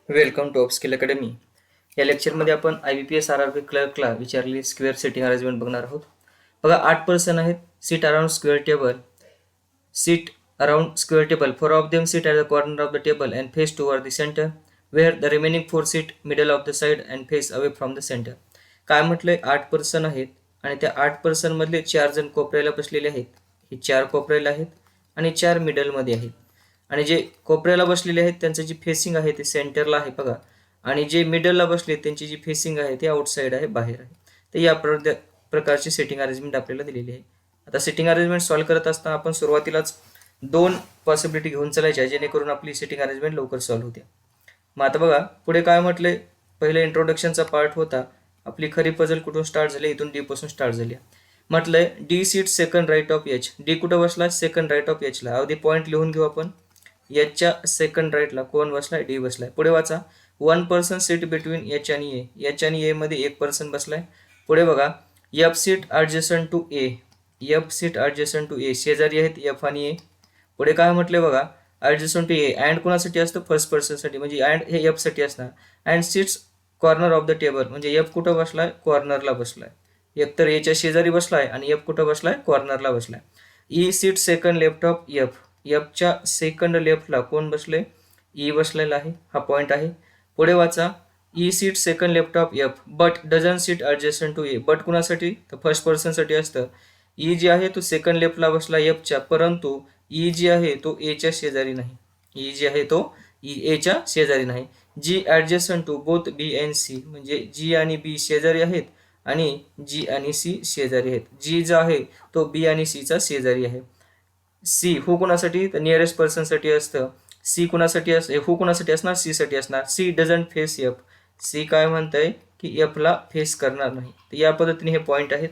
Welcome to upskill academy. या लेक्चरमध्ये आपण IBPS RRB क्लर्कला विचारलेली स्क्वेअर सिटिंग अरेंजमेंट बघणार आहोत. बघा 8 पर्सन आहेत. Seat around square table. 4 of them seat at the corner of the table and face toward the centre, where the remaining 4 seat middle of the side and face away from the centre. काय म्हटलंय? 8 person आहेत आणि त्या 8 पर्सनमधले 4 जण कोपऱ्याला बसलेले आहेत. हे 4 कोपऱ्याला आहेत आणि 4 मिडलमध्ये आहेत. आणि जे कोपऱ्याला बसलेले आहेत त्यांचं जी फेसिंग आहे ते सेंटरला आहे बघा, आणि जे मिडलला बसले त्यांची जी फेसिंग आहे ते आउटसाईड आहे, बाहेर आहे. तर या प्रकारची सेटिंग अरेंजमेंट आपल्याला दिलेली आहे. आता सेटिंग अरेंजमेंट सॉल्व्ह करत असताना आपण सुरुवातीलाच 2 पॉसिबिलिटी घेऊन चालायच्या जेणेकरून आपली सेटिंग अरेंजमेंट लवकर सॉल्व्ह होते. मग आता बघा पुढे काय म्हटलंय. पहिले इंट्रोडक्शनचा पार्ट होता. आपली खरी पझल कुठून स्टार्ट झाली? इथून डी पासून स्टार्ट झाली. म्हटलंय D seat second right of H. D कुठं बसला? सेकंड राईट ऑफ एचला. अगदी पॉईंट लिहून घेऊ आपण. एचच्या सेकंड राईटला कोण बसलाय? डी बसलाय. पुढे वाचा. 1 पर्सन सीट बिटवीन एच आणि ए. एच आणि ए मध्ये 1 पर्सन बसलाय. पुढे बघा. F seat adjacent to A. F seat adjacent to A. शेजारी आहेत एफ आणि ए. पुढे काय म्हटले बघा. Adjacent to A. अँड कोणासाठी असतं? फर्स्ट पर्सनसाठी, म्हणजे अँड हे एफ साठी असणार. And seats corner of the table, म्हणजे एफ कुठं बसलाय? कॉर्नरला बसलाय. एक तर एच्या शेजारी बसलाय आणि एफ कुठं बसलाय? कॉर्नरला बसलाय. E seat second left of F. एफच्या सेकंड लेफ्टला कोण बसले? ई बसलेला आहे. हा पॉईंट आहे. पुढे वाचा. E seat second left of F but doesn't seat adjacent to A. But कुणासाठी? तर फर्स्ट पर्सनसाठी असतं. ई जी आहे तो सेकंड लेफ्टला बसला एफच्या, परंतु ई जी आहे तो एच्या शेजारी नाही. ई जी आहे तो एच्या शेजारी नाही. G adjacent to both B and C, म्हणजे जी आणि बी शेजारी आहेत आणि जी आणि सी शेजारी आहेत. जी जो आहे तो बी आणि सीचा शेजारी आहे. सी हू कोणासाठी? तर नियरेस्ट पर्सनसाठी असतं. सी कुणासाठी हू कोणासाठी असणार? सी साठी असणार. C doesn't face F. C काय म्हणतंय की एफला फेस करणार नाही. तर या पद्धतीने हे पॉईंट आहेत.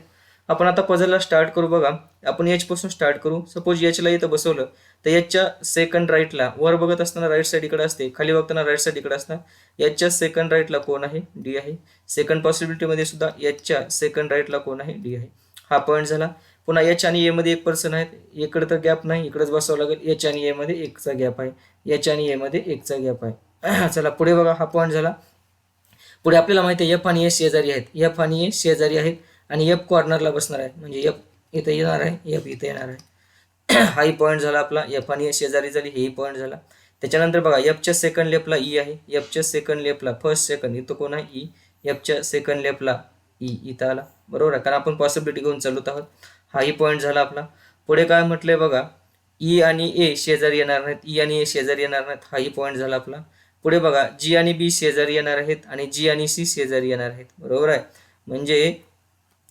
आपण आता पझलला स्टार्ट करू. बघा आपण एच पासून स्टार्ट करू. सपोज एचला इथं बसवलं तर एचच्या सेकंड राईटला, वर बघत असताना राईट साईड इकडे असते, खाली बघताना राईट साईड इकडे असणार. एचच्या सेकंड राईटला कोण आहे? डी आहे. सेकंड पॉसिबिलिटीमध्ये सुद्धा एचच्या सेकंड राईटला कोण आहे? डी आहे. हा पॉईंट झाला. पुन्हा एच आणि ए मध्ये 1 पर्सन आहेत. इकडे तर गॅप नाही, इकडेच बसावं लागेल. एच आणि ए मध्ये 1चा गॅप आहे. एच आणि ए मध्ये 1चा गॅप आहे. चला पुढे बघा. हा पॉईंट झाला. पुढे आपल्याला माहिती आहे एफ आणि ए शेजारी आहेत. एफ आणि ए शेजारी आहेत आणि एफ कॉर्नरला बसणार आहे, म्हणजे एफ इथं येणार आहे, एफ इथं येणार आहे. हाही पॉईंट झाला आपला. एफ आणि ए शेजारी झाली, हेही पॉईंट झाला. त्याच्यानंतर बघा एफच्या सेकंड लेफ्टला ई आहे. एफच्या सेकंड लेफ्टला फर्स्ट सेकंड इथं कोण आहे? ई. एफच्या सेकंड लेफ्टला ई इथं आला. बरोबर आहे, कारण आपण पॉसिबिलिटी घेऊन चालत आहोत. हाही पॉईंट झाला आपला. पुढे काय म्हटलंय बघा. ई आणि ए शेजारी येणार नाहीत. ई आणि ए शेजारी येणार नाहीत. हाही पॉईंट झाला आपला. पुढे बघा. जी आणि बी शेजारी येणार आहेत आणि जी आणि सी शेजारी येणार आहेत. बरोबर आहे, म्हणजे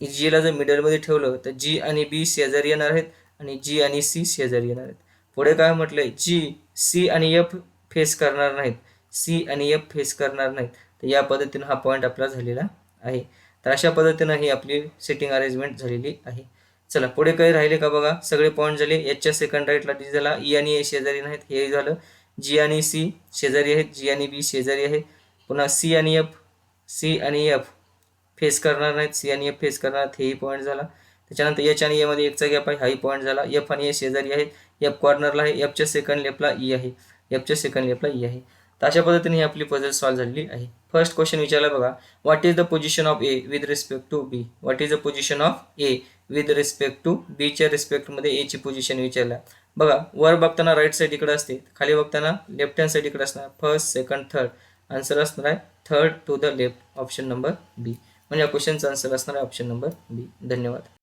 जीला जर मिडलमध्ये ठेवलं तर जी आणि बी शेजारी येणार आहेत आणि जी आणि सी शेजारी येणार आहेत. पुढे काय म्हटलंय? जी सी आणि एफ फेस करणार नाहीत. सी आणि एफ फेस करणार नाहीत. तर या पद्धतीनं हा पॉईंट आपला झालेला आहे. तर अशा पद्धतीनं ही आपली सेटिंग अरेंजमेंट झालेली आहे. चला पुढे काही राहिले का बघा. सगळे पॉईंट झाले. एचच्या सेकंड राईटला डी झाला. ई आणि ए शेजारी नाहीत, हे झालं. जी आणि सी शेजारी आहेत. जी आणि बी शेजारी आहेत. पुन्हा सी आणि एफ फेस करणार नाहीत. सी आणि एफ फेस करणार, हेही पॉईंट झाला. त्याच्यानंतर एच आणि ए मध्ये 1चा गॅप आहे, हाही पॉईंट झाला. एफ आणि ए शेजारी आहेत. एफ कॉर्नरला आहे. एफच्या सेकंड लेफ्टला ई आहे. एफच्या सेकंड लेफ्टला ई आहे. तर अशा पद्धतीने ही आपली पझल सॉल्व्ह झालेली आहे. फर्स्ट क्वेश्चन विचारला बघा. What is the position of A with respect to B. What is the position of A with respect to बीच्या रिस्पेक्टमध्ये एची पोझिशन विचारला. बघा वर बघताना राईट साईड इकडे असते, खाली बघताना लेफ्ट हँड साईड इकडे असणार. First second third. आन्सर असणार आहे third to the left, option number B. म्हणजे या क्वेश्चनचा आन्सर असणार आहे ऑप्शन नंबर बी. धन्यवाद.